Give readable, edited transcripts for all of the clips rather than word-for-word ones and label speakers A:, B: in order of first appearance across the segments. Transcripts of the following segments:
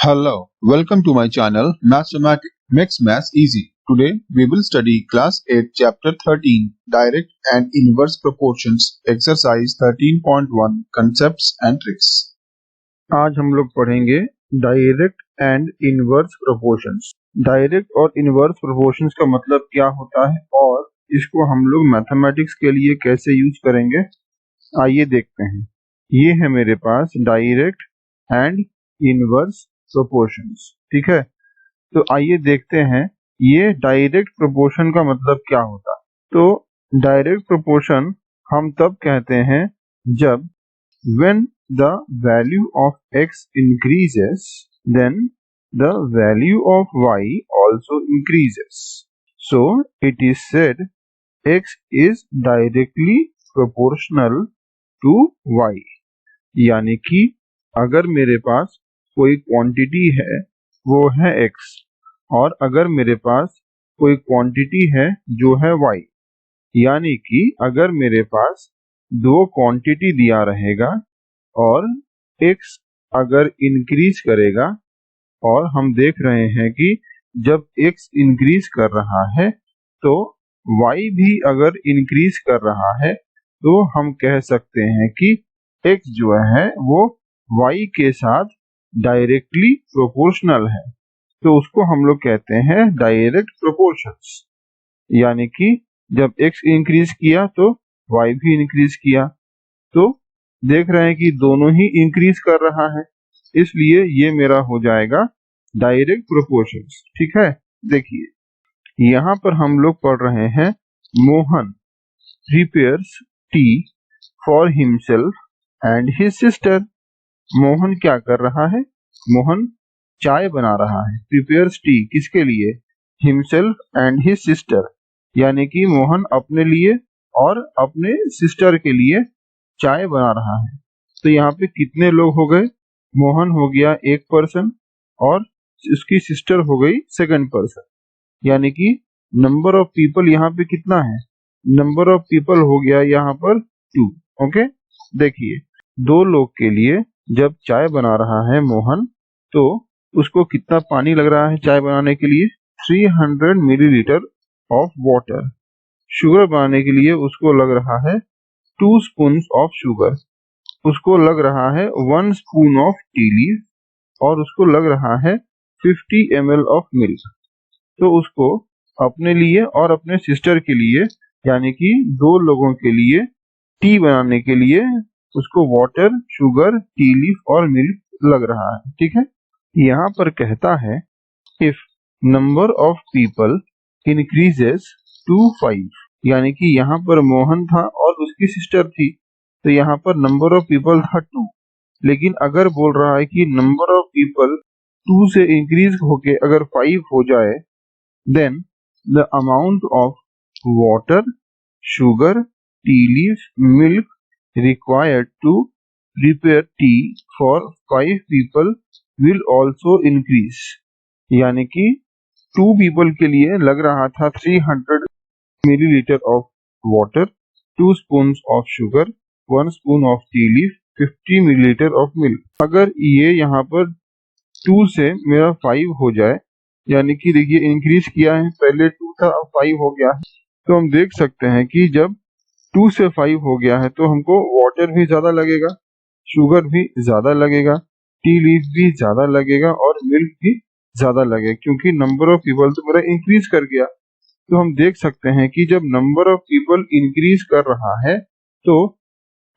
A: Hello, welcome to my channel Mathematic Makes Math Easy. Today we will study Class 8 Chapter 13 Direct and Inverse Proportions Exercise 13.1 Concepts and Tricks. आज हम लोग पढ़ेंगे direct and inverse proportions. Direct और inverse proportions का मतलब क्या होता है और इसको हम लोग मैथमेटिक्स के लिए कैसे यूज करेंगे, आइए देखते हैं। ये है मेरे पास डायरेक्ट एंड इनवर्स प्रोपोर्शंस, ठीक है। तो आइए देखते हैं ये डायरेक्ट प्रोपोर्शन का मतलब क्या होता है। तो डायरेक्ट प्रोपोर्शन हम तब कहते हैं जब when the value of x increases then the value of y also increases, so it is said x is directly proportional to y। यानी कि अगर मेरे पास कोई क्वांटिटी है वो है x और अगर मेरे पास कोई क्वांटिटी है जो है y, यानी कि अगर मेरे पास दो क्वांटिटी दिया रहेगा और x अगर इंक्रीज करेगा और हम देख रहे हैं कि जब x इंक्रीज कर रहा है तो y भी अगर इंक्रीज कर रहा है तो हम कह सकते हैं कि x जो है वो y के साथ डायरेक्टली प्रोपोर्शनल है, तो उसको हम लोग कहते हैं डायरेक्ट प्रोपोर्शंस। यानी कि जब x इंक्रीज किया तो y भी इंक्रीज किया, तो देख रहे हैं कि दोनों ही इंक्रीज कर रहा है, इसलिए ये मेरा हो जाएगा डायरेक्ट प्रोपोर्शंस, ठीक है। देखिए यहाँ पर हम लोग पढ़ रहे हैं Mohan prepares T for himself and his sister. Mohan क्या कर रहा है? मोहन चाय बना रहा है। प्रिपेयर्स टी किसके लिए? हिमसेल्फ एंड हिज सिस्टर, यानी कि मोहन अपने लिए और अपने सिस्टर के लिए चाय बना रहा है। तो यहाँ पे कितने लोग हो गए? मोहन हो गया एक पर्सन और उसकी सिस्टर हो गई सेकंड पर्सन, यानी कि नंबर ऑफ पीपल यहाँ पे कितना है? नंबर ऑफ पीपल हो गया यहाँ पर 2। ओके, देखिए दो लोग के लिए जब चाय बना रहा है मोहन, तो उसको कितना पानी लग रहा है चाय बनाने के लिए? 300 मिलीलीटर ऑफ वाटर। शुगर बनाने के लिए उसको लग रहा है 2 स्पून ऑफ शुगर, उसको लग रहा है 1 स्पून ऑफ टी लीफ और उसको लग रहा है 50 ml ऑफ मिल्क। तो उसको अपने लिए और अपने सिस्टर के लिए, यानी कि दो लोगों के लिए टी बनाने के लिए उसको वाटर, शुगर, टी लीफ और मिल्क लग रहा है, ठीक है। यहाँ पर कहता है if number of people increases to 5, यानी कि यहाँ पर मोहन था और उसकी सिस्टर थी, तो यहाँ पर नंबर ऑफ पीपल था 2, लेकिन अगर बोल रहा है कि नंबर ऑफ पीपल 2 से इंक्रीज होके अगर 5 हो जाए, then the amount of water, sugar, tea leaf, milk required to prepare tea for 5 people will also increase। यानी कि 2 people के लिए लग रहा था 300 millilitre of water, 2 spoons of sugar, 1 spoon of T leaf, 50 millilitre of milk. अगर ये यहाँ पर 2 से मेरा 5 हो जाए, यानी कि देखिए इंक्रीज किया है, पहले 2 था अब 5 हो गया है, तो हम देख सकते हैं कि जब 2 से 5 हो गया है तो हमको वाटर भी ज्यादा लगेगा, शुगर भी ज्यादा लगेगा, टी लीफ भी ज्यादा लगेगा और मिल्क भी ज्यादा लगेगा, क्योंकि नंबर ऑफ पीपल तो मेरा इंक्रीज कर गया। तो हम देख सकते हैं कि जब नंबर ऑफ पीपल इंक्रीज कर रहा है तो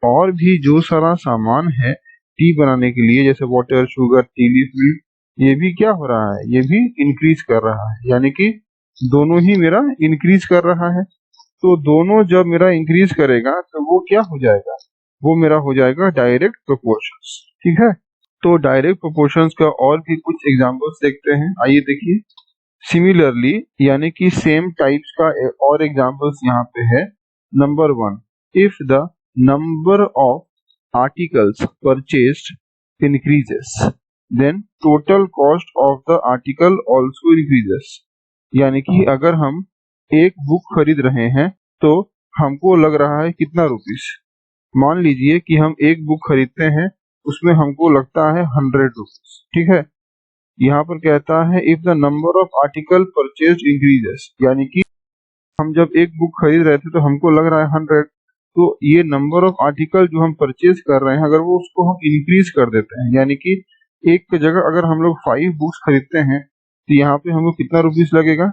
A: और भी जो सारा सामान है टी बनाने के लिए, जैसे water, sugar, tea leaf, milk, ये भी क्या हो रहा है? ये भी इंक्रीज कर रहा है, यानी कि दोनों ही मेरा इंक्रीज कर रहा है। तो दोनों जब मेरा इंक्रीज करेगा तो वो क्या हो जाएगा? वो मेरा हो जाएगा डायरेक्ट प्रोपोर्शंस, ठीक है। तो डायरेक्ट प्रोपोर्शंस का और भी कुछ एग्जांपल्स देखते हैं, आइए देखिए। सिमिलरली, यानी कि सेम टाइप्स का और एग्जांपल्स यहाँ पे है। Number 1, if the number of articles purchased increases then total cost of the article also increases. यानी कि अगर हम एक बुक खरीद रहे हैं तो हमको लग रहा है कितना रुपीस? मान लीजिए कि हम एक बुक खरीदते हैं, उसमें हमको लगता है 100 रुपीस, ठीक है। यहाँ पर कहता है if the number of article purchased increases, यानी कि हम जब एक बुक खरीद रहे थे तो हमको लग रहा है 100, तो ये नंबर ऑफ आर्टिकल जो हम परचेज कर रहे हैं अगर वो उसको हम इंक्रीज कर देते हैं, यानी कि एक की जगह अगर हम लोग 5 बुक्स खरीदते हैं तो यहाँ पे हमको कितना रुपीस लगेगा,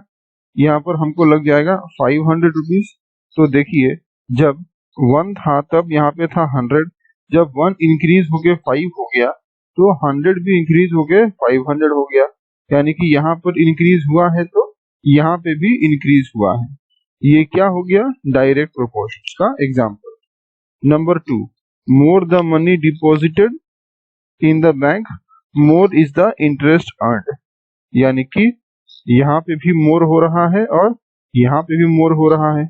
A: यहाँ पर हमको लग जाएगा 500 रुपीज। तो देखिए जब 1 था तब यहाँ पे था 100, जब 1 इंक्रीज होके 5 हो गया तो 100 भी इंक्रीज होके 500 हो गया, यानी कि यहाँ पर इंक्रीज हुआ है तो यहाँ पे भी इंक्रीज हुआ है। ये क्या हो गया, डायरेक्ट प्रोपोर्शंस का example. Number 2, more the money deposited in the bank more is the interest earned, यानी कि यहाँ पे भी मोर हो रहा है और यहाँ पे भी मोर हो रहा है।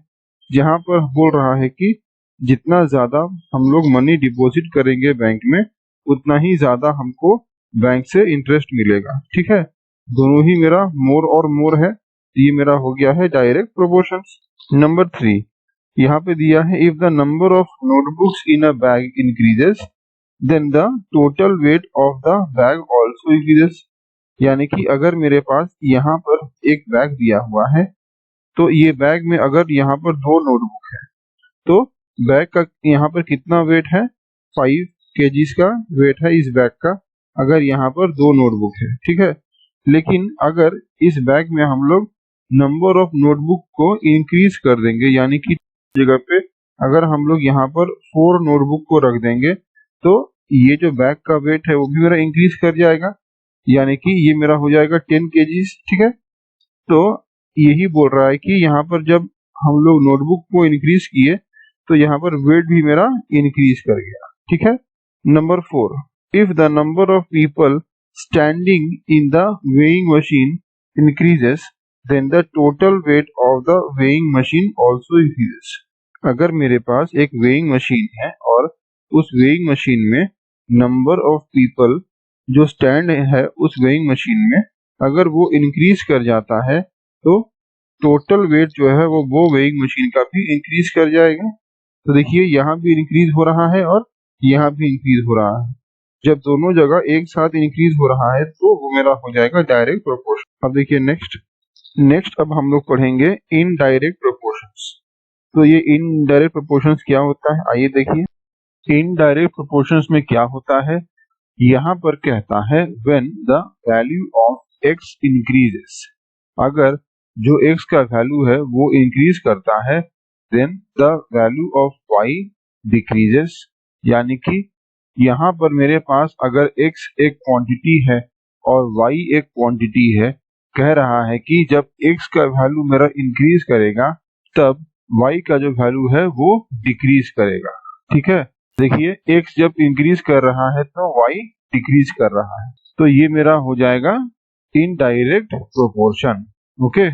A: जहाँ पर बोल रहा है कि जितना ज्यादा हम लोग मनी डिपॉजिट करेंगे बैंक में उतना ही ज्यादा हमको बैंक से इंटरेस्ट मिलेगा, ठीक है। दोनों ही मेरा मोर और मोर है, ये मेरा हो गया है डायरेक्ट प्रोपोर्शंस। नंबर 3, यहाँ पे दिया है if the number of notebooks in a bag increases then the total weight of the bag also increases, यानी कि अगर मेरे पास यहाँ पर एक बैग दिया हुआ है तो ये बैग में अगर यहाँ पर 2 नोटबुक है तो बैग का यहाँ पर कितना वेट है, 5 kgs का वेट है इस बैग का, अगर यहाँ पर 2 नोटबुक है, ठीक है। लेकिन अगर इस बैग में हम लोग नंबर ऑफ नोटबुक को इंक्रीज कर देंगे, यानी कि जगह पे अगर हम लोग यहाँ पर 4 नोटबुक को रख देंगे तो ये जो बैग का वेट है वो भी मेरा इंक्रीज कर जाएगा, यानी कि ये मेरा हो जाएगा 10 kgs, ठीक है। तो यही बोल रहा है कि यहाँ पर जब हम लोग नोटबुक को इंक्रीज किए तो यहाँ पर वेट भी मेरा इंक्रीज कर गया, ठीक है। Number 4, if the number of people standing in the weighing machine increases then the total weight of the weighing machine also increases, अगर मेरे पास एक वेइंग मशीन है और उस वेइंग मशीन में नंबर ऑफ पीपल जो स्टैंड है उस वेइंग मशीन में अगर वो इंक्रीज कर जाता है तो टोटल वेट जो है वो वेइंग मशीन का भी इंक्रीज कर जाएगा। तो देखिए यहाँ भी इंक्रीज हो रहा है और यहाँ भी इंक्रीज हो रहा है, जब दोनों जगह एक साथ इंक्रीज हो रहा है तो वो मेरा हो जाएगा डायरेक्ट प्रोपोर्शन। अब देखिए नेक्स्ट अब हम लोग पढ़ेंगे इनडायरेक्ट प्रोपोर्शंस। तो ये इनडायरेक्ट प्रोपोर्शंस क्या होता है, आइए देखिए। इनडायरेक्ट प्रोपोर्शंस में क्या होता है, यहाँ पर कहता है when the value of x increases, अगर जो x का वैल्यू है वो इंक्रीज करता है then the value of y decreases, यानी कि यहाँ पर मेरे पास अगर x एक क्वांटिटी है और y एक क्वांटिटी है, कह रहा है कि जब x का वैल्यू मेरा इंक्रीज करेगा तब y का जो वैल्यू है वो डिक्रीज करेगा, ठीक है। देखिए x जब इंक्रीज कर रहा है तो y डिक्रीज कर रहा है, तो ये मेरा हो जाएगा इनडायरेक्ट प्रोपोर्शन, ओके।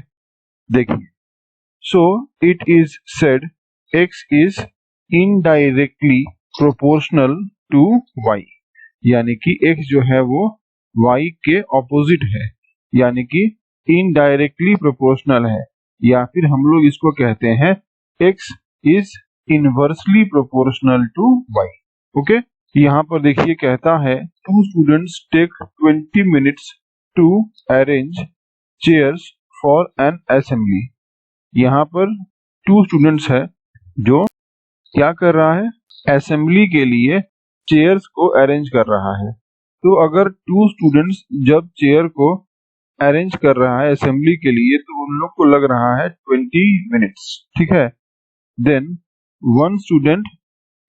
A: देखिए so it is said x is indirectly proportional to y, यानी कि x जो है वो y के ऑपोजिट है, यानी कि इनडायरेक्टली प्रोपोर्शनल है, या फिर हम लोग इसको कहते हैं x is inversely proportional to y, okay. यहाँ पर देखिए कहता है 2 students take 20 minutes to arrange chairs for an assembly, यहाँ पर 2 स्टूडेंट्स है जो क्या कर रहा है, असेंबली के लिए चेयर्स को अरेंज कर रहा है। तो अगर 2 स्टूडेंट्स जब चेयर को अरेंज कर रहा है असेंबली के लिए तो उन लोग को लग रहा है 20 मिनट्स, ठीक है। Then 1 student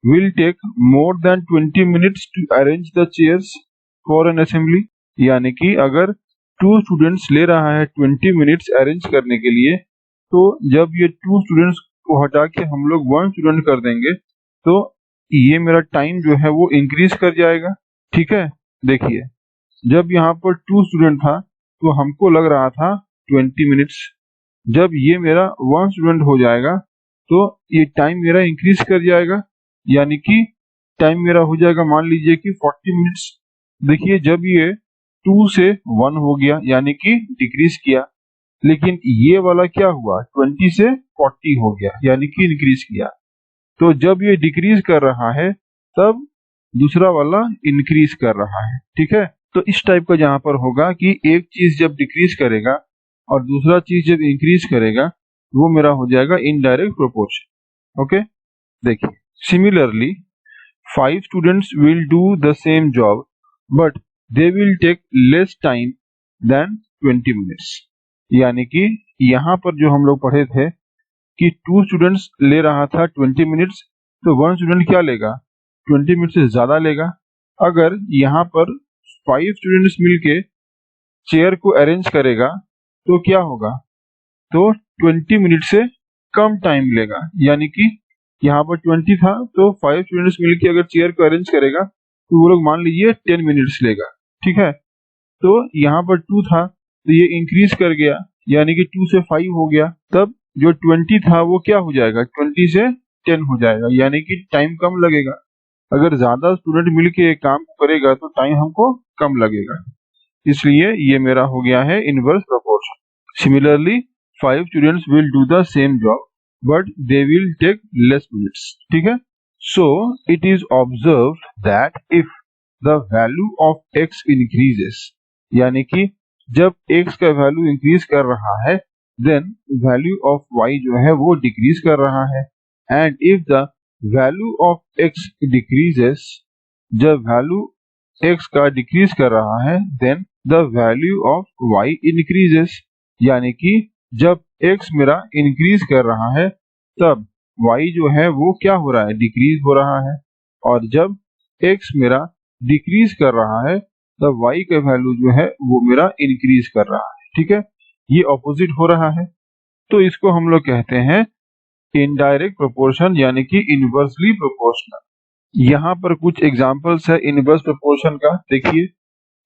A: will take more than 20 minutes to arrange the chairs for an assembly, यानी कि अगर 2 स्टूडेंट्स ले रहा है 20 मिनट्स अरेंज करने के लिए, तो जब ये 2 स्टूडेंट्स को हटा के हम लोग 1 स्टूडेंट कर देंगे तो ये मेरा टाइम जो है वो इंक्रीज कर जाएगा, ठीक है। देखिए जब यहाँ पर 2 स्टूडेंट था तो हमको लग रहा था 20 मिनट्स, जब ये मेरा 1 स्टूडेंट हो जाएगा तो ये टाइम मेरा इंक्रीज कर जाएगा, यानी कि टाइम मेरा हो जाएगा मान लीजिए कि 40 मिनट्स। देखिए जब ये 2 से 1 हो गया यानी कि डिक्रीज किया, लेकिन ये वाला क्या हुआ 20 से 40 हो गया यानी कि इंक्रीज किया। तो जब ये डिक्रीज कर रहा है तब दूसरा वाला इंक्रीज कर रहा है, ठीक है। तो इस टाइप का जहां पर होगा कि एक चीज जब डिक्रीज करेगा और दूसरा चीज जब इंक्रीज करेगा, वो मेरा हो जाएगा इनडायरेक्ट प्रोपोर्शन। ओके, देखिए similarly 5 students will do the same job but they will take less time than 20 minutes. यानी कि यहाँ पर जो हम लोग पढ़े थे कि 2 स्टूडेंट्स ले रहा था 20 मिनट्स, तो 1 स्टूडेंट क्या लेगा, 20 मिनट से ज्यादा लेगा। अगर यहाँ पर 5 स्टूडेंट्स मिलके चेयर को अरेंज करेगा तो क्या होगा, तो 20 मिनट से कम टाइम लेगा। यानी कि यहाँ पर 20 था तो 5 स्टूडेंट्स मिलके अगर चेयर को अरेंज करेगा तो वो लोग मान लीजिए 10 मिनट्स लेगा, ठीक है। तो यहाँ पर 2 था तो ये इंक्रीज कर गया, यानी कि 2 से 5 हो गया, तब जो 20 था वो क्या हो जाएगा, 20 से 10 हो जाएगा, यानी कि टाइम कम लगेगा। अगर ज्यादा स्टूडेंट मिलके एक काम करेगा तो टाइम हमको कम लगेगा, इसलिए ये मेरा हो गया है inverse proportion. Similarly 5 students will do the same job but they will take less minutes, ठीक है। So it is observed that if the value of x increases, यानी कि जब x का वैल्यू इंक्रीज कर रहा है देन वैल्यू ऑफ y जो है वो डिक्रीज कर रहा है। And if the value of x decreases, जब वैल्यू x का डिक्रीज कर रहा है then the value of y increases, यानी कि जब x मेरा इंक्रीज कर रहा है तब y जो है वो क्या हो रहा है, डिक्रीज हो रहा है। और जब x मेरा डिक्रीज कर रहा है तब y का वैल्यू जो है वो मेरा इंक्रीज कर रहा है, ठीक है। ये ऑपोजिट हो रहा है, तो इसको हम लोग कहते हैं इनडायरेक्ट प्रोपोर्शन, यानी कि इनवर्सली प्रोपोर्शनल। यहाँ पर कुछ एग्जांपल्स है इनवर्स प्रोपोर्शन का, देखिए।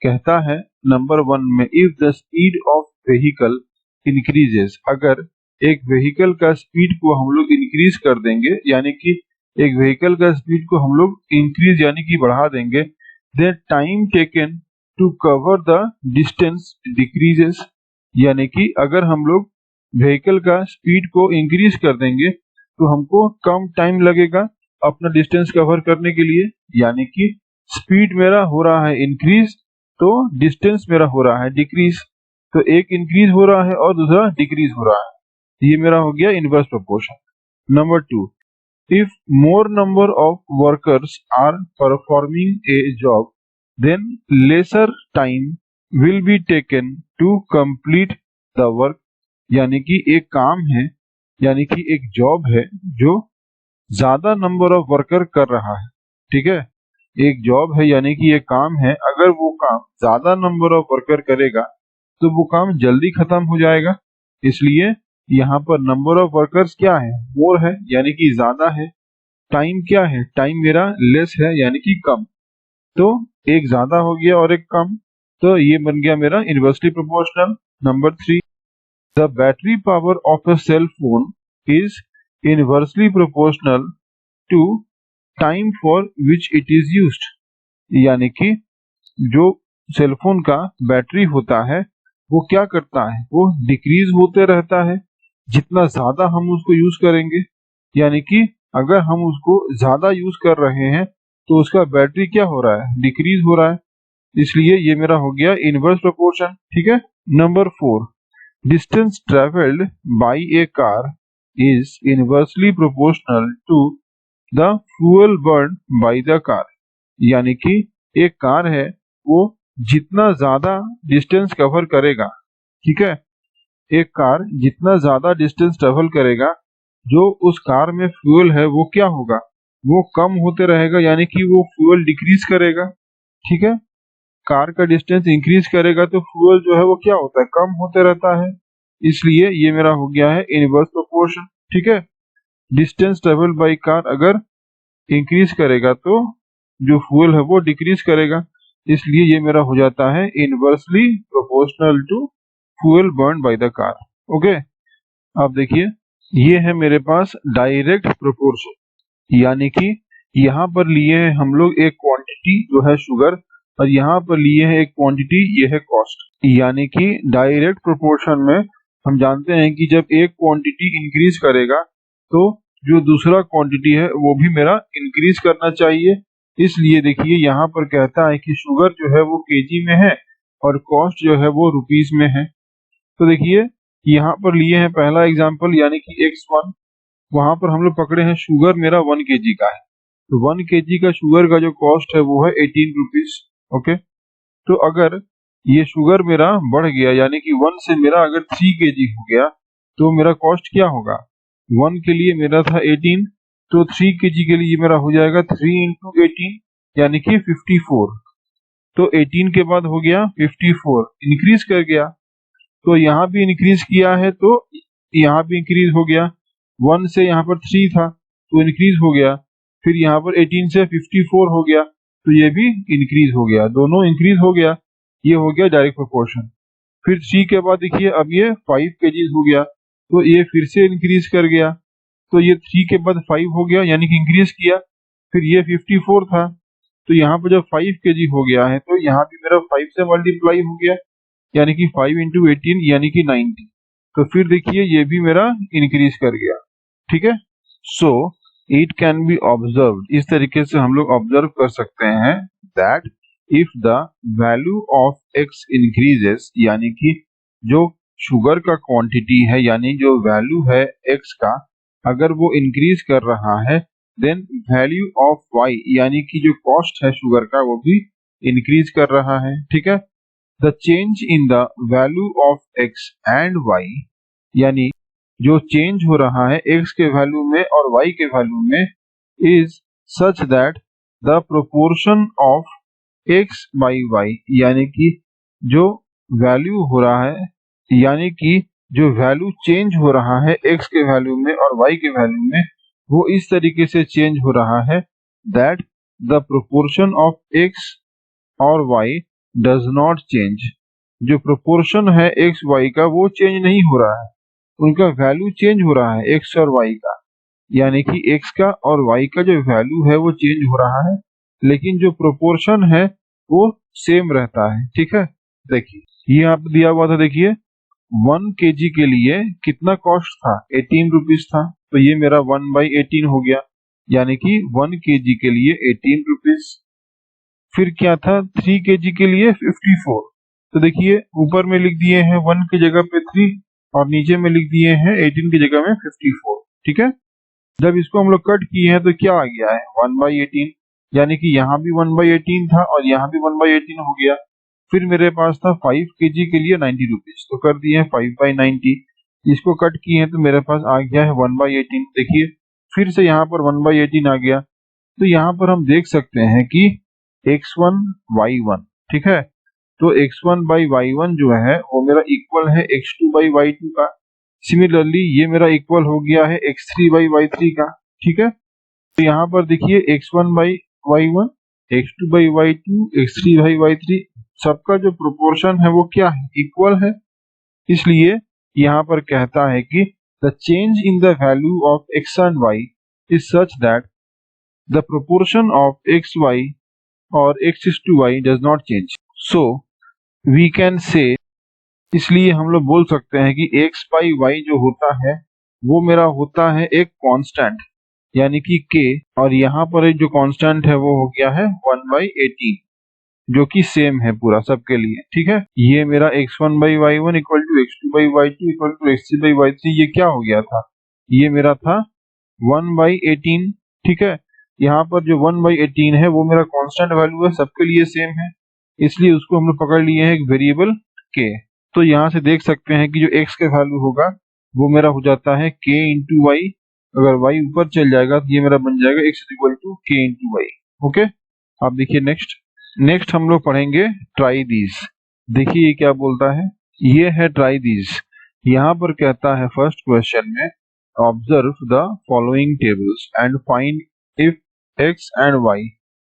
A: कहता है नंबर 1 में if the speed of vehicle increases, अगर एक व्हीकल का स्पीड को हम लोग इंक्रीज कर देंगे, यानी कि एक व्हीकल का स्पीड को हम लोग इंक्रीज यानी कि बढ़ा देंगे, then time taken to cover the distance decreases, यानी कि अगर हम लोग व्हीकल का स्पीड को इंक्रीज कर देंगे तो हमको कम टाइम लगेगा अपना डिस्टेंस कवर करने के लिए। यानी कि स्पीड मेरा हो रहा है इंक्रीज तो डिस्टेंस मेरा हो रहा है डिक्रीज, तो एक इंक्रीज हो रहा है और दूसरा डिक्रीज हो रहा है। ये मेरा हो गया inverse proportion. Number 2, if more number of workers are performing a job then lesser time will be taken to complete the work, यानी कि एक काम है, यानी कि एक जॉब है जो ज्यादा नंबर ऑफ वर्कर कर रहा है, ठीक है। एक जॉब है यानी कि ये काम है, अगर वो काम ज्यादा नंबर ऑफ वर्कर करेगा तो वो काम जल्दी खत्म हो जाएगा। इसलिए यहाँ पर नंबर ऑफ वर्कर्स क्या है, मोर है यानी कि ज्यादा है। टाइम क्या है, टाइम मेरा लेस है यानी कि कम, तो एक ज्यादा हो गया और एक कम, तो ये बन गया मेरा inversely proportional. Number 3, the battery power of a cell phone is inversely proportional to time for which it is used, यानी कि जो सेलफोन का बैटरी होता है वो क्या करता है, वो डिक्रीज होते रहता है जितना ज्यादा हम उसको यूज करेंगे। यानी कि अगर हम उसको ज्यादा यूज कर रहे हैं तो उसका बैटरी क्या हो रहा है, डिक्रीज हो रहा है। इसलिए ये मेरा हो गया इनवर्स प्रोपोर्शन, ठीक है। Number 4, distance travelled by a car is inversely proportional to the fuel burn by the car, यानी कि एक कार है वो जितना ज्यादा डिस्टेंस कवर करेगा, ठीक है, एक कार जितना ज्यादा डिस्टेंस ट्रेवल करेगा जो उस कार में फ्यूल है वो क्या होगा, वो कम होते रहेगा, यानी कि वो फ्यूल डिक्रीज करेगा, ठीक है। कार का डिस्टेंस इंक्रीज करेगा तो फ्यूल जो है वो क्या होता है, कम होते रहता है। इसलिए ये मेरा हो गया है इनवर्स प्रोपोर्शन, ठीक है। डिस्टेंस ट्रेवल बाय कार अगर इंक्रीज करेगा तो जो फ्यूल है वो डिक्रीज करेगा, इसलिए ये मेरा हो जाता है inversely proportional to fuel burn by the car. Okay, अब देखिए ये है मेरे पास डायरेक्ट प्रोपोर्शन, यानी कि यहाँ पर लिए हैं हम लोग एक क्वांटिटी जो है शुगर और यहाँ पर लिए हैं एक क्वांटिटी ये है कॉस्ट। यानी कि डायरेक्ट प्रोपोर्शन में हम जानते हैं कि जब एक क्वांटिटी इंक्रीज करेगा तो जो दूसरा क्वांटिटी है वो भी मेरा इंक्रीज करना चाहिए, इसलिए देखिए यहाँ पर कहता है कि शुगर जो है वो केजी में है और कॉस्ट जो है वो रुपीस में है। तो देखिए यहाँ पर लिए हैं पहला एग्जाम्पल यानी कि x1, वहां पर हम लोग पकड़े हैं शुगर मेरा 1 केजी का है, तो 1 केजी का शुगर का जो कॉस्ट है वो है 18 रुपीज। ओके, तो अगर ये शुगर मेरा बढ़ गया यानी कि 1 से मेरा अगर 3 केजी हो गया तो मेरा कॉस्ट क्या होगा, 1 के लिए मेरा था 18, तो 3 केजी के लिए मेरा हो जाएगा 3 इंटू 18 यानी कि 54। तो 18 के बाद हो गया 54, इंक्रीज कर गया, तो यहाँ भी इंक्रीज किया है तो यहाँ भी इंक्रीज हो गया, 1 से यहाँ पर 3 था तो इंक्रीज हो गया, फिर यहाँ पर 18 से 54 हो गया तो ये भी इंक्रीज हो गया, दोनों इंक्रीज हो गया, ये हो गया डायरेक्ट प्रोपोर्शन। फिर 3 के बाद देखिए अब ये 5 केजीज हो गया तो ये फिर से इंक्रीज कर गया, तो ये 3 के बाद 5 हो गया यानी कि इंक्रीज किया, फिर ये 54 था तो यहाँ पर जब 5 केजी हो गया है तो यहाँ भी मेरा 5 से मल्टीप्लाई हो गया यानी कि 5 इंटू 18 यानी कि 90, तो फिर देखिए ये भी मेरा इंक्रीज कर गया। ठीक है, so it can be observe, इस तरीके से हम लोग ऑब्जर्व कर सकते हैं that if the value of x increases, यानी कि जो शुगर का क्वांटिटी है यानी जो वैल्यू है x का अगर वो इंक्रीज कर रहा है, देन वैल्यू ऑफ y यानी कि जो कॉस्ट है शुगर का वो भी इंक्रीज कर रहा है। ठीक है, the change in the value of x and y, यानी जो चेंज हो रहा है x के वैल्यू में और y के वैल्यू में is such that the proportion of x by y, यानी कि जो वैल्यू हो रहा है यानी कि जो वैल्यू चेंज हो रहा है x के वैल्यू में और y के वैल्यू में वो इस तरीके से चेंज हो रहा है that the proportion of x और y डज नॉट चेंज, जो प्रोपोर्शन है x y का वो चेंज नहीं हो रहा है, उनका वैल्यू चेंज हो रहा है x और y का, यानी कि x का और y का जो वैल्यू है वो चेंज हो रहा है लेकिन जो प्रोपोर्शन है वो सेम रहता है। ठीक है, देखिए ये यहाँ पे दिया हुआ था, देखिए 1 केजी के लिए कितना कॉस्ट था, 18 रुपीज था, तो ये मेरा 1/18 हो गया यानी कि 1 केजी के लिए 18 रुपीज। फिर क्या था 3 केजी के लिए 54, तो देखिए ऊपर में लिख दिए हैं 1 की जगह पे 3 और नीचे में लिख दिए हैं 18 की जगह में 54। ठीक है, जब इसको हम लोग कट किए हैं तो क्या आ गया है 1/18, यानी कि यहाँ भी 1/18 था और यहाँ भी 1/18 हो गया। फिर मेरे पास था 5 केजी के लिए 90 रुपीज, तो कर दिए हैं 5/90, इसको कट किए हैं तो मेरे पास आ गया है 1/18। देखिए फिर से यहाँ पर 1/18 आ गया, तो यहाँ पर हम देख सकते हैं कि x1 y1, ठीक है, तो x1/y1 जो है वो मेरा इक्वल है x2/y2 का, सिमिलरली ये मेरा इक्वल हो गया है x3/y3 का। ठीक है, तो यहाँ पर देखिए x1/y1, x2/y2, x3/y3 सबका जो प्रोपोर्शन है वो क्या है, इक्वल है, इसलिए यहाँ पर कहता है कि the change in the value of x and y is such that the proportion of xy और x is to y does not change, so we can say, इसलिए हम लोग बोल सकते हैं कि x by y जो होता है वो मेरा होता है एक कांस्टेंट यानी कि k, और यहाँ पर एक जो कांस्टेंट है वो हो गया है 1/18 जो कि सेम है पूरा सबके लिए। ठीक है, ये मेरा x1/y1 equal to x2/y2 equal to x3/y3 ये क्या हो गया था, ये मेरा था 1/18। ठीक है, यहाँ पर जो 1/18 है वो मेरा कांस्टेंट वैल्यू है, सबके लिए सेम है, इसलिए उसको हम लोग पकड़ लिए हैं एक वेरिएबल k। तो यहाँ से देख सकते हैं कि जो x का वैल्यू होगा वो मेरा हो जाता है k इंटू वाई, अगर y ऊपर चल जाएगा तो ये मेरा बन जाएगा x equal to k into y. Okay, अब देखिए नेक्स्ट हम लोग पढ़ेंगे ट्राई दीज। देखिए ये क्या बोलता है, ये है ट्राई दीज। यहाँ पर कहता है फर्स्ट क्वेश्चन में observe the following tables and find if x and y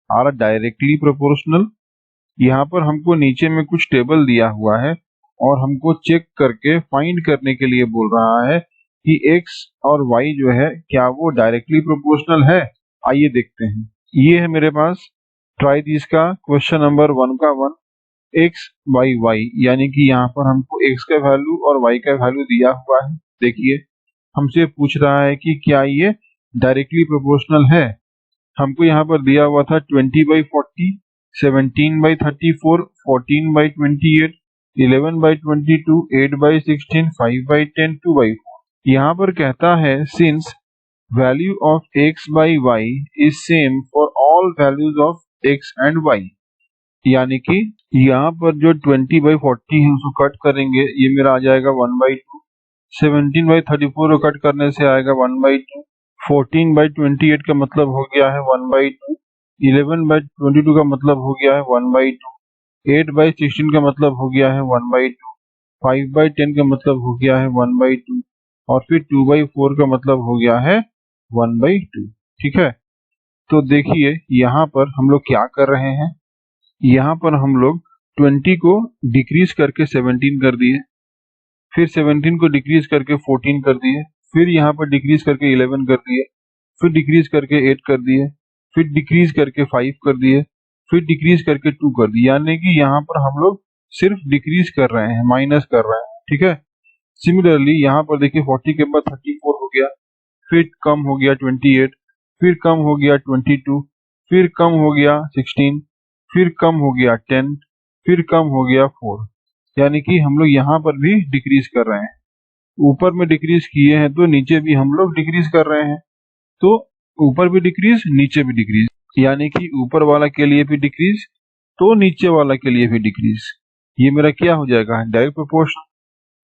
A: are directly proportional. यहाँ पर हमको नीचे में कुछ टेबल दिया हुआ है और हमको चेक करके फाइंड करने के लिए बोल रहा है कि x और y जो है क्या वो डायरेक्टली प्रोपोर्शनल है। आइए देखते हैं, ये है मेरे पास ट्राई दिस का क्वेश्चन नंबर 1 का 1, x by y, यानी कि यहाँ पर हमको x का वैल्यू और y का वैल्यू दिया हुआ है। देखिए हमसे पूछ रहा है कि क्या ये डायरेक्टली प्रोपोर्शनल है, हमको यहाँ पर दिया हुआ था 20/40, 17/34, 14/28, 11/22, 8/16, 5/10, 2/4। यहाँ पर कहता है since value of x by y is same for all values of x and y, यानी कि यहाँ पर जो 20/40 है उसको कट करेंगे, ये मेरा आ जाएगा 1/2। 17/34 को कट करने से आएगा 1/2। 14/28 का मतलब हो गया है 1/2। 11/22 का मतलब हो गया है 1/2। 8/16 का मतलब हो गया है 1/2। 5/10 का मतलब हो गया है 1/2 और फिर 2/4 का मतलब हो गया है 1/2। ठीक है, तो देखिए यहाँ पर हम लोग क्या कर रहे हैं, यहाँ पर हम लोग 20 को डिक्रीज करके 17 कर दिए, फिर 17 को डिक्रीज करके 14 कर दिए, फिर यहाँ पर डिक्रीज करके 11 कर दिए, फिर डिक्रीज करके 8 कर दिए, फिर डिक्रीज करके 5 कर दिए, फिर डिक्रीज करके 2 कर दिए, यानी कि यहाँ पर हम लोग सिर्फ डिक्रीज कर रहे हैं, माइनस कर रहे हैं। ठीक है, सिमिलरली यहाँ पर देखिए 40 के बाद 34 हो गया, फिर कम हो गया 28, फिर कम हो गया 22, फिर कम हो गया 16, फिर कम हो गया 10, फिर कम हो गया 4, यानी कि हम लोग यहाँ पर भी डिक्रीज कर रहे हैं। ऊपर में डिक्रीज किए हैं तो नीचे भी हम लोग डिक्रीज कर रहे हैं, तो ऊपर भी डिक्रीज नीचे भी डिक्रीज, यानी कि ऊपर वाला के लिए भी डिक्रीज तो नीचे वाला के लिए भी डिक्रीज। ये मेरा क्या हो जाएगा, direct proportional.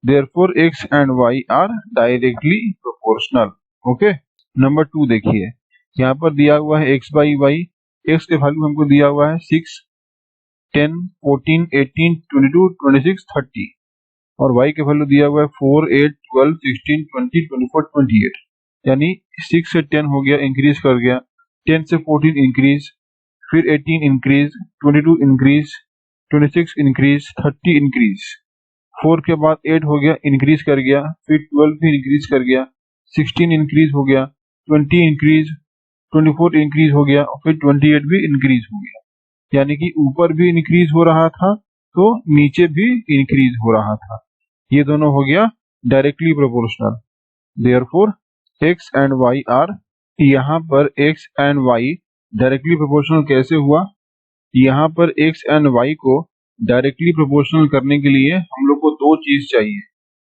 A: Therefore x and y are directly proportional. Okay, number 2 देखिए, यहाँ पर दिया हुआ है x by y, x के वैल्यू हमको दिया हुआ है 6, 10, 14, 18, 22, 26, 30 और y के वैल्यू दिया हुआ है 4, 8, 12, 16, 20, 24, 28, यानी 6 से 10 हो गया, इंक्रीज कर गया, 10 से 14 इंक्रीज, फिर 18 इंक्रीज, 22 इंक्रीज, 26 इंक्रीज, 30 इंक्रीज, 4 के बाद 8 हो गया, इंक्रीज कर गया, फिर 12 भी इंक्रीज कर गया, 16 इंक्रीज हो गया, 20 इंक्रीज, 24 इंक्रीज हो गया और फिर 28 भी इंक्रीज हो गया, यानी कि ऊपर भी इंक्रीज हो रहा था तो नीचे भी इंक्रीज हो रहा था। ये दोनों हो गया directly proportional. Therefore x and y are, यहाँ पर x and y directly proportional कैसे हुआ, यहाँ पर x एंड y को डायरेक्टली प्रोपोर्शनल करने के लिए हम लोग को दो चीज चाहिए।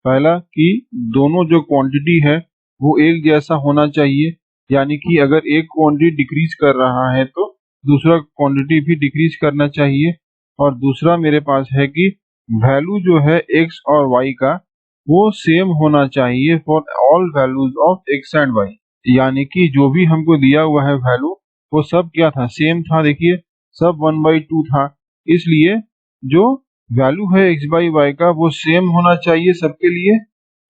A: पहला कि दोनों जो क्वांटिटी है वो एक जैसा होना चाहिए, यानी कि अगर एक क्वांटिटी डिक्रीज कर रहा है तो दूसरा क्वांटिटी भी डिक्रीज करना चाहिए। और दूसरा मेरे पास है कि वैल्यू जो है x और y का वो सेम होना चाहिए for all values of x and y, यानी कि जो भी हमको दिया हुआ है वैल्यू वो सब क्या था, सेम था। देखिए सब 1/2 था, इसलिए जो वैल्यू है x by y का वो सेम होना चाहिए सबके लिए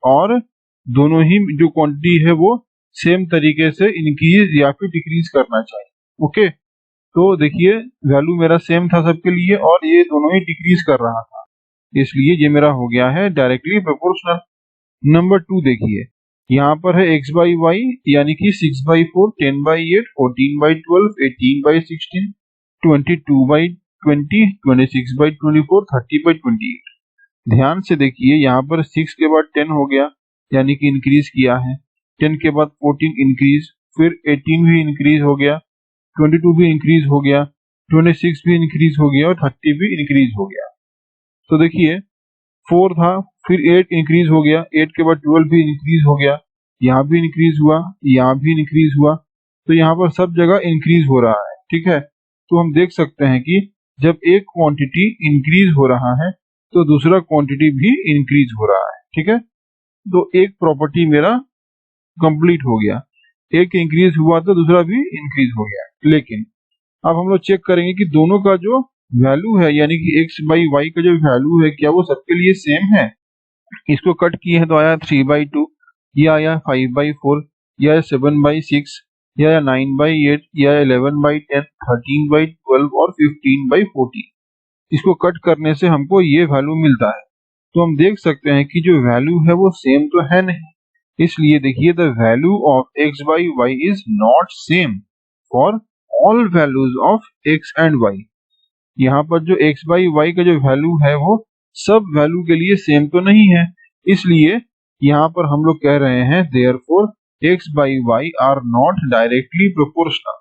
A: और दोनों ही जो क्वांटिटी है वो सेम तरीके से इंक्रीज या फिर डिक्रीज करना चाहिए। ओके, तो देखिए वैल्यू मेरा सेम था सबके लिए और ये दोनों ही डिक्रीज कर रहा था, इसलिए ये मेरा हो गया है डायरेक्टली प्रोपोर्शनल। नंबर 2 देखिए, यहाँ पर है x by y, यानी कि 6/4, 10/8, 14/12, 18/16, 22/20, 26/24, 30/28। ध्यान से देखिए यहाँ पर 6 के बाद 10 हो गया, यानी कि इंक्रीज किया है, 10 के बाद 14 इंक्रीज, फिर 18 भी इंक्रीज हो गया, 22 भी इंक्रीज हो गया, 26 भी इंक्रीज हो गया और 30 भी इंक्रीज हो गया। तो देखिए 4 था, फिर 8 इंक्रीज हो गया, 8 के बाद 12 भी इंक्रीज हो गया, यहाँ भी इंक्रीज हुआ, यहाँ भी इंक्रीज हुआ, तो यहाँ पर सब जगह इंक्रीज हो रहा है। ठीक है, तो हम देख सकते हैं कि जब एक क्वांटिटी इंक्रीज हो रहा है तो दूसरा क्वांटिटी भी इंक्रीज हो रहा है। ठीक है, तो एक प्रॉपर्टी मेरा कंप्लीट हो गया, एक इंक्रीज हुआ तो दूसरा भी इंक्रीज हो गया। लेकिन अब हम लोग चेक करेंगे कि दोनों का जो वैल्यू है, यानी कि x by y का जो वैल्यू है क्या वो सबके लिए सेम है। इसको कट किए हैं तो आया 3/2, ये आया 5/4, या 7/6, या 9/8, या 11/10, 13/12 और 15/14। इसको कट करने से हमको ये वैल्यू मिलता है, तो हम देख सकते हैं कि जो वैल्यू है वो सेम तो है नहीं, इसलिए देखिए the value of x by y is not same for all values of x and y। यहाँ पर जो x by y का जो वैल्यू है वो सब वैल्यू के लिए सेम तो नहीं है, इसलिए यहाँ पर हम लोग कह रहे हैं therefore x by y are not directly proportional.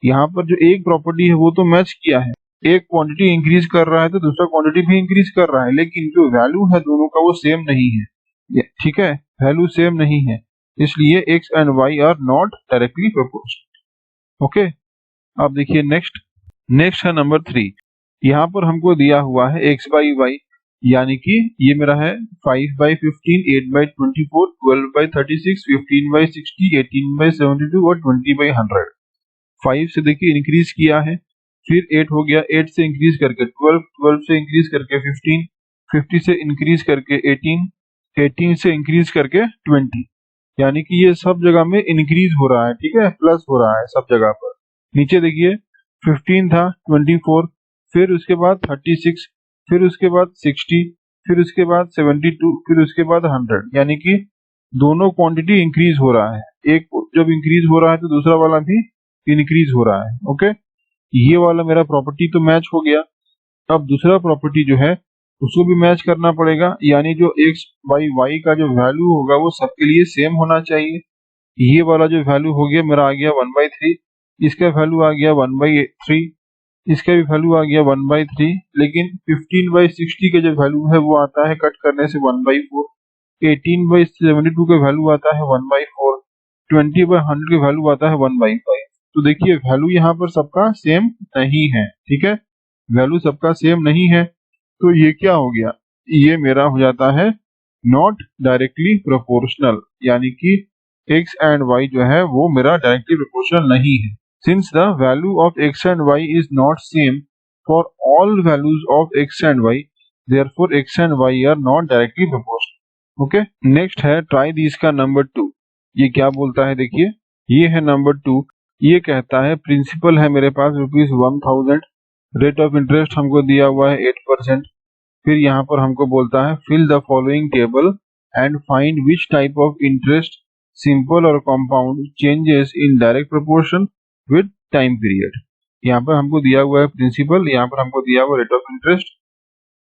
A: यहाँ पर जो एक प्रॉपर्टी है वो तो मैच किया है, एक क्वांटिटी इंक्रीज कर रहा है तो दूसरा क्वांटिटी भी इंक्रीज कर रहा है, लेकिन जो वैल्यू है दोनों का वो सेम नहीं है, ठीक है, वैल्यू सेम नहीं है, इसलिए x and y are not directly proportional. Okay, अब देखिए नेक्स्ट है नंबर 3। यहाँ पर हमको दिया हुआ है एक्स बाई वाई, यानी कि ये मेरा है 5/15, 8/24, 12/36, 15/60, 18/72 और 20/100। 5 से देखिए इंक्रीज किया है, फिर 8 हो गया, 8 से इंक्रीज करके 12, 12 से इंक्रीज करके 15, 50 से इंक्रीज करके 18, 18 से इंक्रीज करके 20, यानी कि ये सब जगह में इंक्रीज हो रहा है, ठीक है, प्लस हो रहा है सब जगह पर। नीचे देखिए 15 था, 24, फिर उसके बाद 36, फिर उसके बाद 60, फिर उसके बाद 72, फिर उसके बाद 100, यानी कि दोनों क्वांटिटी इंक्रीज हो रहा है, एक जब इंक्रीज हो रहा है तो दूसरा वाला भी इंक्रीज हो रहा है। ओके, ये वाला मेरा प्रॉपर्टी तो मैच हो गया। अब दूसरा प्रॉपर्टी जो है उसको भी मैच करना पड़ेगा, यानी जो एक्स बाई वाई का जो वैल्यू होगा वो सबके लिए सेम होना चाहिए। ये वाला जो वैल्यू हो गया मेरा आ गया 1/3, इसका वैल्यू आ गया 1/3, इसका भी वैल्यू आ गया 1/3, लेकिन 15/60 का जो वैल्यू है वो आता है कट करने से 1/4, 18/72 का वैल्यू आता है 1/4, 20/100 का वैल्यू आता है 1/5। तो देखिए वैल्यू यहाँ पर सबका सेम नहीं है, ठीक है, वैल्यू सबका सेम नहीं है, तो ये क्या हो गया, ये मेरा हो जाता है नॉट डायरेक्टली प्रोपोर्शनल, यानी कि x एंड y जो है वो मेरा डायरेक्टली प्रोपोर्शनल नहीं है। Since the value of x and y is not same for all values of x and y, therefore x and y are not directly proportional. Okay, next है try this का number 2। ये क्या बोलता है, देखिए ये है नंबर 2। ये कहता है प्रिंसिपल है मेरे पास ₹1000, रेट ऑफ इंटरेस्ट हमको दिया हुआ है 8%। फिर यहाँ पर हमको बोलता है fill the following table and find which type of interest, simple और compound, changes in direct proportion with time period. यहाँ पर हमको दिया हुआ है प्रिंसिपल, यहाँ पर हमको दिया हुआ रेट ऑफ इंटरेस्ट,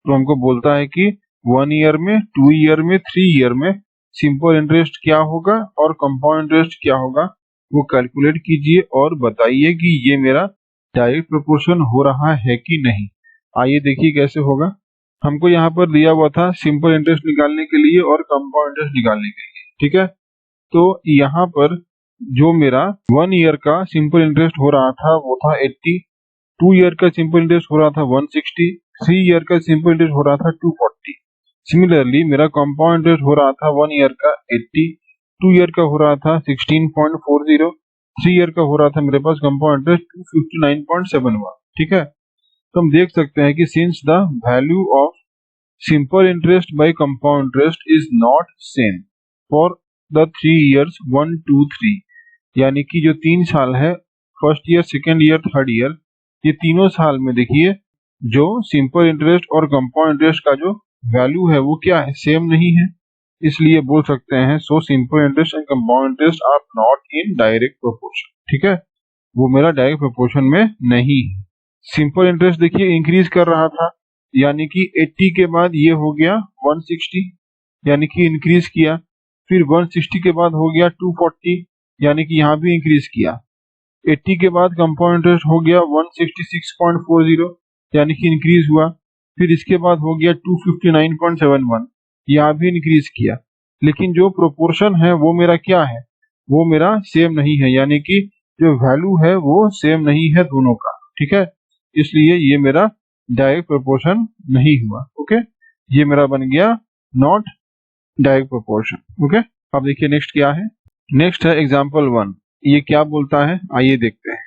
A: तो हमको बोलता है कि 1 ईयर में, 2 ईयर में, 3 ईयर में सिंपल इंटरेस्ट क्या होगा और कंपाउंड इंटरेस्ट क्या होगा, वो कैलकुलेट कीजिए और बताइए कि ये मेरा डायरेक्ट प्रोपोर्शन हो रहा है कि नहीं। आइए देखिए कैसे होगा। हमको यहाँ पर दिया हुआ था सिंपल इंटरेस्ट निकालने के लिए और कंपाउंड इंटरेस्ट निकालने के लिए, ठीक है, तो यहाँ पर जो मेरा 1 ईयर का सिंपल इंटरेस्ट हो रहा था वो था 80, 2 ईयर का सिंपल इंटरेस्ट हो रहा था 160, 3 ईयर का सिंपल इंटरेस्ट हो रहा था 240। सिमिलरली मेरा कंपाउंड इंटरेस्ट हो रहा था 1 ईयर का 80, 2 ईयर का हो रहा था 16.40, 3 ईयर का हो रहा था मेरे पास कंपाउंड इंटरेस्ट 259.71, ठीक है। तो हम देख सकते हैं कि since the value of simple interest by compound interest is not same for the 3 years 1, 2, 3, यानी कि जो 3 साल है, first year, second year, third year, ये तीनों साल में देखिए जो सिंपल इंटरेस्ट और कंपाउंड इंटरेस्ट का जो वैल्यू है वो क्या है, सेम नहीं है, इसलिए बोल सकते हैं so simple interest and compound interest are not in direct proportion, ठीक है, वो मेरा डायरेक्ट प्रोपोर्शन में नहीं है। सिंपल इंटरेस्ट देखिए इंक्रीज कर रहा था, यानी कि 80 के बाद ये हो गया 160, यानी कि इंक्रीज किया, फिर 160 के बाद हो गया 240, यानी कि यहाँ भी इंक्रीज किया, 80 के बाद कंपाउंड इंटरेस्ट हो गया 166.40, यानी कि इंक्रीज हुआ, फिर इसके बाद हो गया 259.71, यहाँ भी इंक्रीज किया, लेकिन जो प्रोपोर्शन है वो मेरा क्या है, वो मेरा सेम नहीं है, यानी कि जो वैल्यू है वो सेम नहीं है दोनों का, ठीक है, इसलिए ये मेरा डायरेक्ट प्रोपोर्शन नहीं हुआ। ओके, ये मेरा बन गया नॉट डायरेक्ट प्रोपोर्शन। ओके, अब देखिए नेक्स्ट क्या है, नेक्स्ट है एग्जाम्पल 1। ये क्या बोलता है आइए देखते हैं।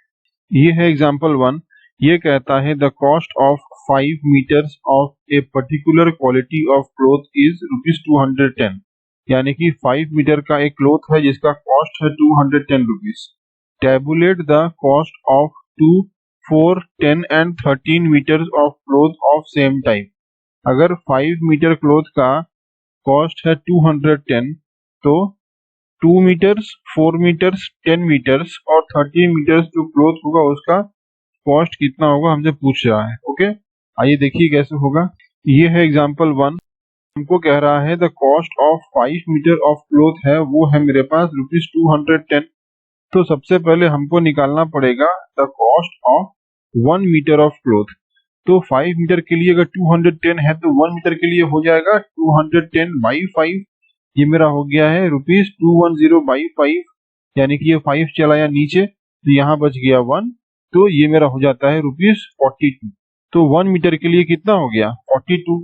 A: ये है एग्जाम्पल 1। ये कहता है the cost of 5 meters of a particular quality of cloth is ₹210, यानी कि 5 मीटर का एक क्लोथ है जिसका कॉस्ट है ₹210। Tabulate the cost of 2, 4, 10 and 13 meters of cloth of same type. अगर 5 मीटर क्लोथ का कॉस्ट है 210, तो 2 मीटर्स, 4 मीटर्स, 10 मीटर्स और 13 मीटर्स जो क्लोथ होगा उसका कॉस्ट कितना होगा हमसे पूछ रहा है। ओके, आइए देखिए कैसे होगा। ये है एग्जांपल 1। हमको कह रहा है the cost of 5 meter of cloth है वो है मेरे पास ₹210। तो सबसे पहले हमको निकालना पड़ेगा the cost of 1 meter of cloth. तो 5 मीटर के लिए अगर 210 है तो 1 मीटर के लिए हो जाएगा 210 बाई 5, ये मेरा हो गया है ₹210 बाई 5, यानी कि ये 5 चला या नीचे तो यहाँ बच गया 1, तो ये मेरा हो जाता है ₹42। तो 1 मीटर के लिए कितना हो गया 42।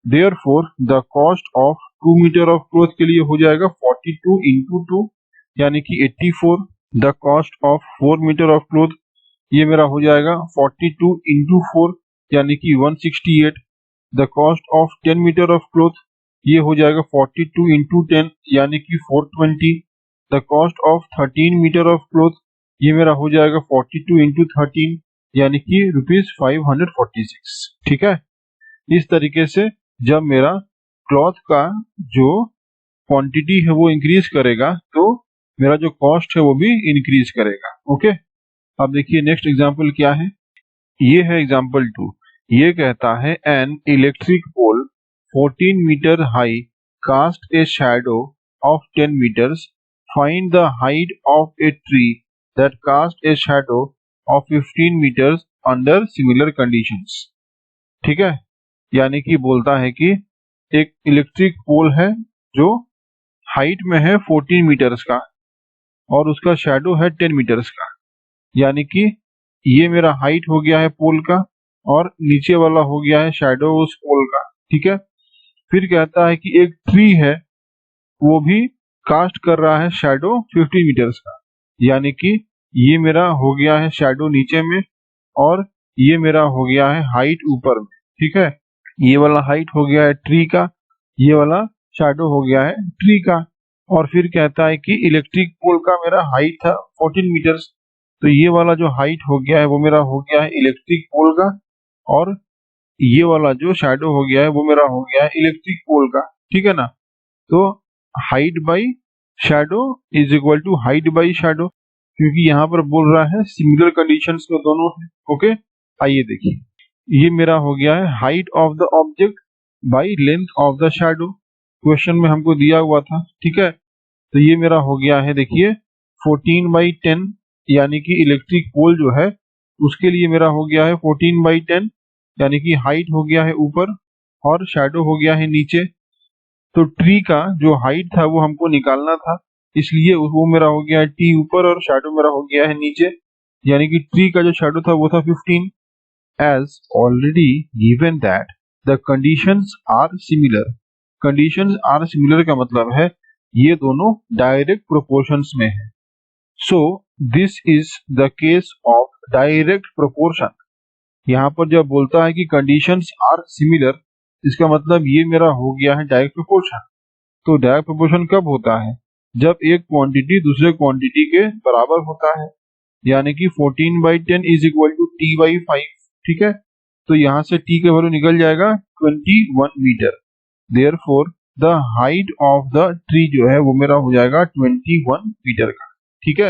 A: Therefore, the cost of 2 meter of cloth के लिए हो जाएगा 42 into 2 यानी कि 84। The cost of 4 meter of cloth ये मेरा हो जाएगा 42 into 4 यानी कि 168। The cost of 10 meter of cloth ये हो जाएगा 42 into 10 यानी कि 420। The cost of 13 meter of cloth ये मेरा हो जाएगा 42 into 13 यानी कि ₹546। ठीक है, इस तरीके से जब मेरा क्लॉथ का जो क्वांटिटी है वो इंक्रीज करेगा तो मेरा जो कॉस्ट है वो भी इंक्रीज करेगा। ओके, अब देखिए नेक्स्ट एग्जांपल क्या है। ये है एग्जांपल 2। ये कहता है an electric pole 14 meter high cast a shadow of 10 meters, find the height of a tree that cast a shadow of 15 meters under similar conditions. ठीक है, यानी कि बोलता है कि एक इलेक्ट्रिक पोल है जो हाइट में है 14 मीटर्स का और उसका शैडो है 10 मीटर्स का, यानी कि ये मेरा हाइट हो गया है पोल का और नीचे वाला हो गया है शैडो उस पोल का। ठीक है, फिर कहता है कि एक ट्री है वो भी कास्ट कर रहा है शैडो 15 मीटर्स का, यानी कि ये मेरा हो गया है शैडो नीचे में और ये मेरा हो गया है हाइट ऊपर में। ठीक है, ये वाला हाइट हो गया है ट्री का, ये वाला शैडो हो गया है ट्री का। और फिर कहता है कि इलेक्ट्रिक पोल का मेरा हाइट था 14 मीटर्स, तो ये वाला जो हाइट हो गया है वो मेरा हो गया है इलेक्ट्रिक पोल का और ये वाला जो शैडो हो गया है वो मेरा हो गया है इलेक्ट्रिक पोल का। ठीक है ना, तो height by shadow is equal to height by shadow, क्योंकि यहाँ पर बोल रहा है सिमिलर कंडीशंस में दोनों है। ओके, आइए देखिए, ये मेरा हो गया है height of the object by length of the shadow, question में हमको दिया हुआ था। ठीक है, तो ये मेरा हो गया है देखिए 14/10, यानी कि इलेक्ट्रिक पोल जो है उसके लिए मेरा हो गया है 14/10, यानी कि हाइट हो गया है ऊपर और शैडो हो गया है नीचे। तो ट्री का जो हाइट था वो हमको निकालना था, इसलिए वो मेरा हो गया है टी ऊपर और शैडो मेरा हो गया है नीचे, यानी कि ट्री का जो शैडो था वो था 15। As already given that the conditions are similar, conditions are similar का मतलब है ये दोनों डायरेक्ट प्रोपोर्शंस में है। So this is the case of direct proportion। यहाँ पर जब बोलता है कि conditions are similar, इसका मतलब ये मेरा हो गया है डायरेक्ट प्रोपोर्शन। तो डायरेक्ट प्रोपोर्शन कब होता है? जब एक क्वांटिटी दूसरे क्वांटिटी के बराबर होता है, यानी कि 14/10 इज इक्वल टू t/5। ठीक है, तो यहाँ से t का वैल्यू निकल जाएगा 21 meter. Therefore the height of the tree जो है वो मेरा हो जाएगा 21 मीटर का। ठीक है,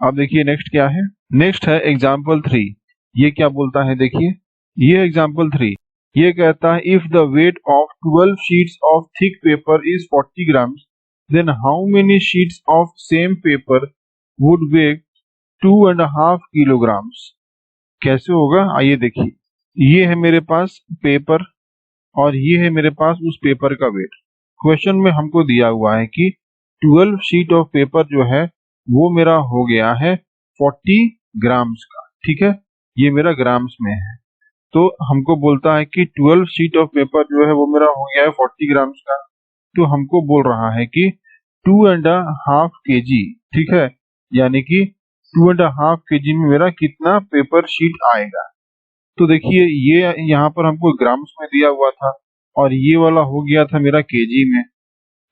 A: अब देखिए नेक्स्ट क्या है। नेक्स्ट है एग्जाम्पल 3। ये क्या बोलता है देखिए, ये एग्जाम्पल 3 ये कहता है if the weight of 12 sheets of thick paper is 40 grams then how many sheets of same paper would weigh 2.5 kilograms. कैसे होगा आइए देखिए, ये है मेरे पास पेपर और ये है मेरे पास उस पेपर का वेट। क्वेश्चन में हमको दिया हुआ है कि 12 शीट ऑफ पेपर जो है वो मेरा हो गया है 40 ग्राम्स का। ठीक है, ये मेरा ग्राम्स में है, तो हमको बोलता है कि 12 शीट ऑफ पेपर जो है वो मेरा हो गया है 40 ग्राम्स का, तो हमको बोल रहा है कि 2.5 kg। ठीक है, यानी कि 2.5 kg में मेरा कितना पेपर शीट आएगा। तो देखिए ये यहाँ पर हमको ग्राम्स में दिया हुआ था और ये वाला हो गया था मेरा केजी में,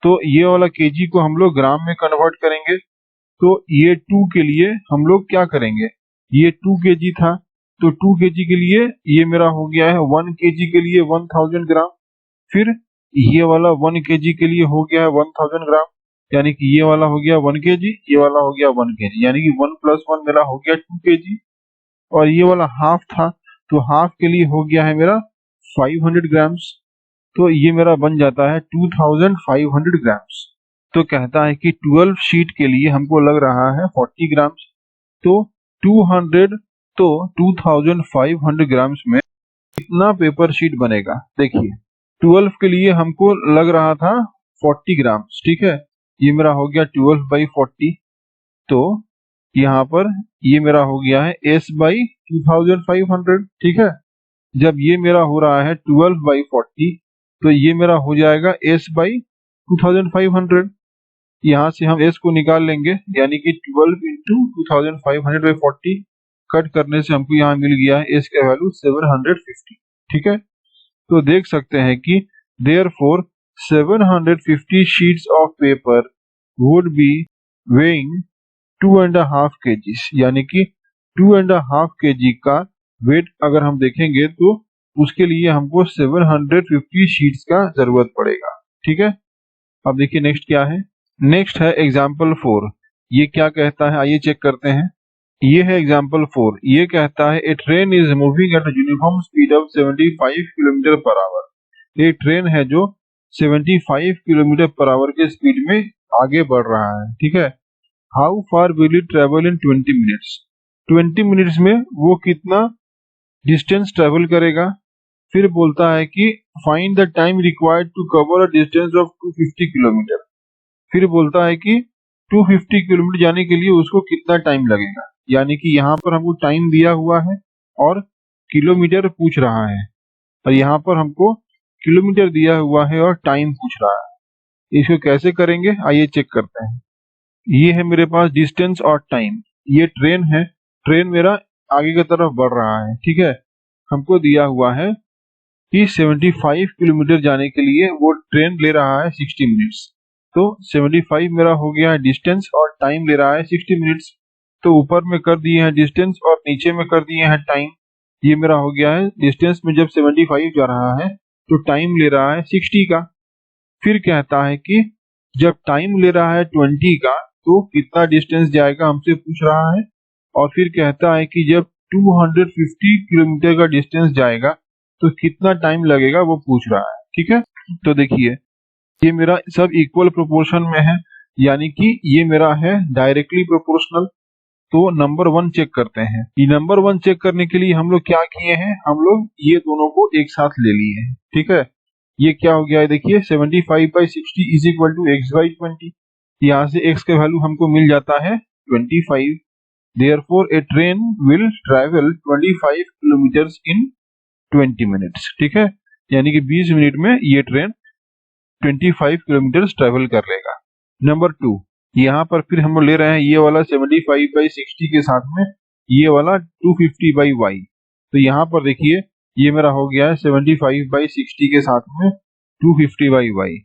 A: तो ये वाला केजी को हम लोग ग्राम में कन्वर्ट करेंगे। तो ये 2 के लिए हम लोग क्या करेंगे, ये 2 kg था तो 2 kg के लिए ये मेरा हो गया है 1 kg के लिए 1000 ग्राम, फिर ये वाला 1 kg के लिए हो गया है 1000 ग्राम, यानी कि ये वाला हो गया 1 kg, ये वाला हो गया 1 kg, यानी कि 1 + 1 मेरा हो गया 2 kg। और ये वाला हाफ था तो हाफ के लिए हो गया है मेरा 500 ग्राम्स, तो ये मेरा बन जाता है 2500 ग्राम्स। तो कहता है कि 12 शीट के लिए हमको लग रहा है 40 ग्राम्स, तो 200 तो 2500 ग्राम्स में कितना पेपर शीट बनेगा। देखिए 12 के लिए हमको लग रहा था 40 ग्राम्स, ठीक है, ये मेरा हो गया 12/40। तो यहाँ पर ये मेरा हो गया है S/2500, ठीक है। जब ये मेरा हो रहा है 12/40 तो ये मेरा हो जाएगा S/2500। यहाँ से हम S को निकाल लेंगे, यानी कि 12 इंटू 2500/40 कट करने से हमको यहाँ मिल गया है S का वैल्यू 750, ठीक है। तो देख सकते हैं कि therefore 750 sheets of paper would be weighing 2.5 kgs, यानी कि 2.5 kg का वेट अगर हम देखेंगे तो उसके लिए हमको 750 शीट्स का जरूरत पड़ेगा, ठीक है। अब देखिए नेक्स्ट क्या है। नेक्स्ट है एग्जाम्पल 4। ये क्या कहता है आइए चेक करते हैं। ये है एग्जाम्पल 4। ये कहता है a train is moving at uniform speed of 75 kilometre per hour. ये ट्रेन है जो 75 किलोमीटर पर आवर के स्पीड में आगे बढ़ रहा है, ठीक है। How far will it travel in 20 minutes. 20 minutes में वो कितना डिस्टेंस ट्रेवल करेगा। फिर बोलता है कि find the time required to cover a distance of 250 kilometer. फिर बोलता है कि 250 किलोमीटर जाने के लिए उसको कितना टाइम लगेगा, यानी कि यहाँ पर हमको टाइम दिया हुआ है और किलोमीटर पूछ रहा है, और यहाँ पर हमको किलोमीटर दिया हुआ है और टाइम पूछ रहा है। इसको कैसे करेंगे आइए चेक करते हैं। ये है मेरे पास डिस्टेंस और टाइम। ये ट्रेन है, ट्रेन मेरा आगे की तरफ बढ़ रहा है, ठीक है। हमको दिया हुआ है कि 75 किलोमीटर जाने के लिए वो ट्रेन ले रहा है 60 मिनट्स। तो 75 मेरा हो गया है डिस्टेंस और टाइम ले रहा है 60 मिनट्स। तो ऊपर में कर दिए हैं डिस्टेंस और नीचे में कर दिए हैं टाइम। ये मेरा हो गया है डिस्टेंस में जब 75 जा रहा है तो टाइम ले रहा है 60 का। फिर कहता है कि जब टाइम ले रहा है 20 का तो कितना डिस्टेंस जाएगा हमसे पूछ रहा है। और फिर कहता है कि जब 250 किलोमीटर का डिस्टेंस जाएगा तो कितना टाइम लगेगा वो पूछ रहा है, ठीक है। तो देखिए ये मेरा सब इक्वल प्रोपोर्शन में है, यानी कि ये मेरा है डायरेक्टली प्रोपोर्शनल। तो नंबर 1 चेक करते हैं। ये नंबर 1 चेक करने के लिए हम लोग क्या किए हैं, हम लोग ये दोनों को एक साथ ले लिए हैं, ठीक है। ये क्या हो गया है देखिए 75/60 इज इक्वल टू x/20। यहाँ से x का वैल्यू हमको मिल जाता है 25। Therefore a train will travel 25 kilometers in 20 minutes, ठीक है। यानी कि 20 मिनट में ये ट्रेन 25 किलोमीटर ट्रेवल कर लेगा। नंबर 2, यहाँ पर फिर हम ले रहे हैं ये वाला 75/60 के साथ में ये वाला 250/y। तो यहाँ पर देखिए ये मेरा हो गया है 75/60 के साथ में 250/y।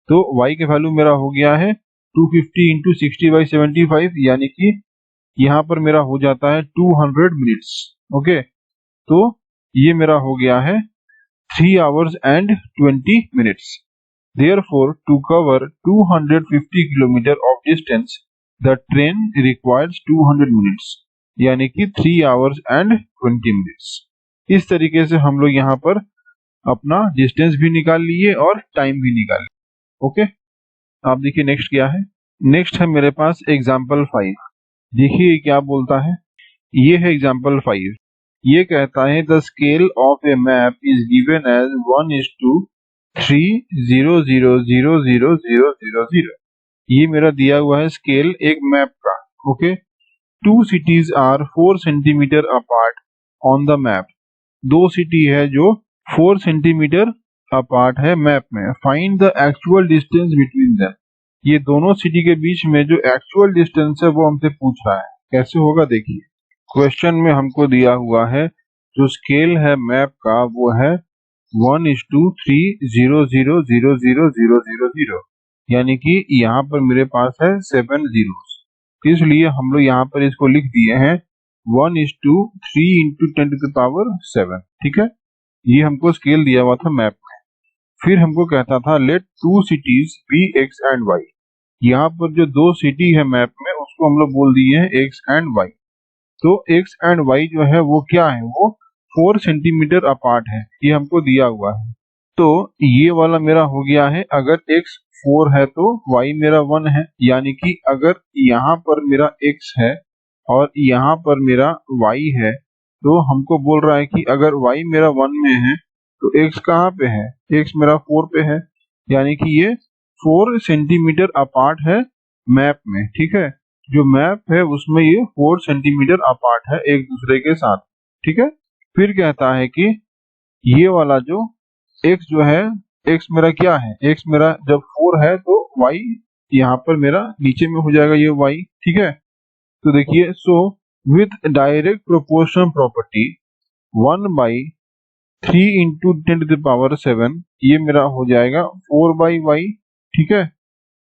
A: तो y के वैल्यू मेरा हो गया है 250 इंटू 60/75, यानी कि यहाँ पर मेरा हो जाता है 200 मिनट्स। ओके, तो ये मेरा हो गया है 3 hours and 20 minutes। Therefore, to cover 250 kilometer of distance, the train requires 200 minutes, यानी कि 3 hours and 20 minutes। इस तरीके से हम लोग यहाँ पर अपना डिस्टेंस भी निकाल लिए और टाइम भी निकाल लिए। ओके, आप देखिए नेक्स्ट क्या है। नेक्स्ट है मेरे पास एग्जाम्पल 5। देखिए क्या बोलता है। ये है एग्जाम्पल 5। ये कहता है the scale of a map is given as 1:300000000। ये मेरा दिया हुआ है स्केल एक मैप का। Okay, 2 cities are 4 centimeter apart on the map. 2 city है जो 4 सेंटीमीटर अपार्ट है मैप में। Find the actual distance between them. ये दोनों सिटी के बीच में जो एक्चुअल डिस्टेंस है वो हमसे पूछ रहा है। कैसे होगा देखिए, क्वेश्चन में हमको दिया हुआ है जो स्केल है मैप का वो है 1:300000000, यानी कि यहाँ पर मेरे पास है 7 zeros। इसलिए हम लोग यहाँ पर इसको लिख दिए हैं 1:3 × 10⁻7, ठीक है। ये हमको स्केल दिया हुआ था मैप में। फिर हमको कहता था let 2 cities be x and y। यहाँ पर जो 2 सिटी है मैप में उसको हम लोग बोल दिए हैं x एंड y। तो x एंड y जो है वो क्या है, वो 4 सेंटीमीटर अपार्ट है, ये हमको दिया हुआ है। तो ये वाला मेरा हो गया है, अगर x 4 है तो y मेरा 1 है, यानी कि अगर यहाँ पर मेरा x है और यहाँ पर मेरा y है तो हमको बोल रहा है कि अगर y मेरा 1 में है तो x कहाँ पे है, x मेरा 4 पे है, यानी कि ये 4 सेंटीमीटर अपार्ट है मैप में। ठीक है, जो मैप है उसमें ये 4 सेंटीमीटर अपार्ट है एक दूसरे के साथ। ठीक है, फिर कहता है कि ये वाला जो x जो है, x मेरा क्या है, x मेरा जब 4 है तो y यहाँ पर मेरा नीचे में हो जाएगा ये y। ठीक है, तो देखिए, so with direct proportional property 1 by 3 into 10⁻7 ये मेरा हो जाएगा 4 बाई y। ठीक है,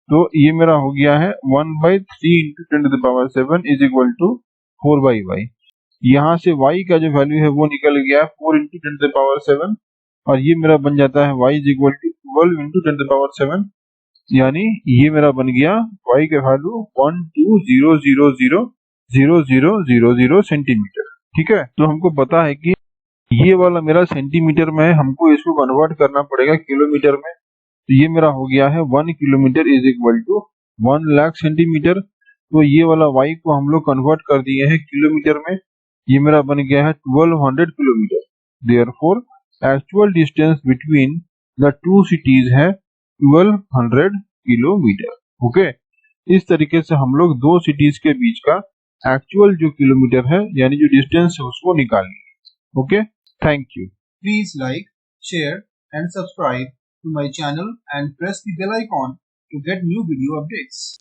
A: तो ये मेरा हो गया है 1 by 3 into 10⁻7 is equal to 4 by y। यहाँ से y का जो वैल्यू है वो निकल गया 4 इंटू 10⁻7 और ये मेरा बन जाता है y is equal to 12 into 10⁻7, यानी ये मेरा बन गया y का वैल्यू 1200000000 सेंटीमीटर। ठीक है, तो हमको पता है कि ये वाला मेरा सेंटीमीटर में है, हमको इसको कन्वर्ट करना पड़ेगा किलोमीटर में। तो ये मेरा हो गया है 1 kilometer is equal to 1 lakh centimeter. तो ये वाला y को हम लोग कन्वर्ट कर दिए हैं किलोमीटर में, ये मेरा बन गया है 1200 kilometre. Therefore actual distance between the two cities है 1200 किलोमीटर। ओके, इस तरीके से हम लोग दो सिटीज के बीच का एक्चुअल जो किलोमीटर है यानी जो डिस्टेंस है उसको निकालेंगे। Okay, thank you.
B: Please like, share and subscribe to my channel and press the bell icon to get new video updates.